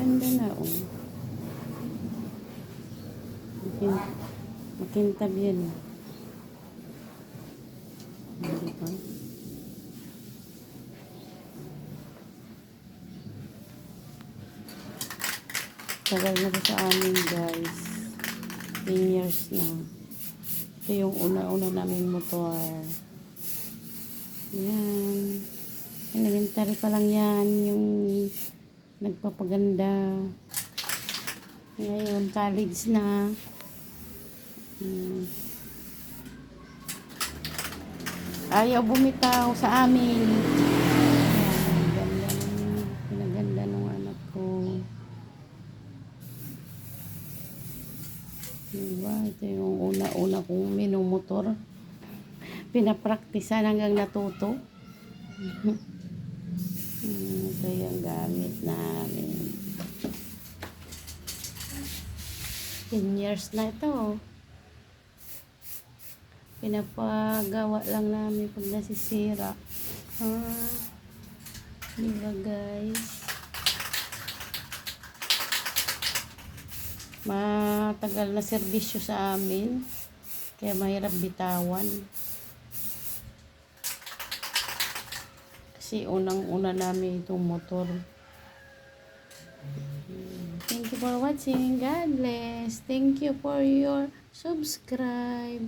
Ganda na, oh. Makintab yan. Diba? Tagal na to sa amin, guys. 10 years na. Ito yung una-una naming motor. Yan. Elementary pa lang yan. Yung nagpapaganda. Ngayon, college na. Ayaw bumitaw sa amin. Ayan, pinaganda ng anak ko. Diba? Ito yung una-una kong minumotor. Pinapraktisan hanggang natuto. Ito yung gamit namin. 10 years na ito. Pinapagawa lang namin pag nasisira. Diba, guys? Matagal na serbisyo sa amin. Kaya mahirap bitawan. Kasi unang-una namin itong motor. Thank you for watching. God bless. Thank you for your subscribe.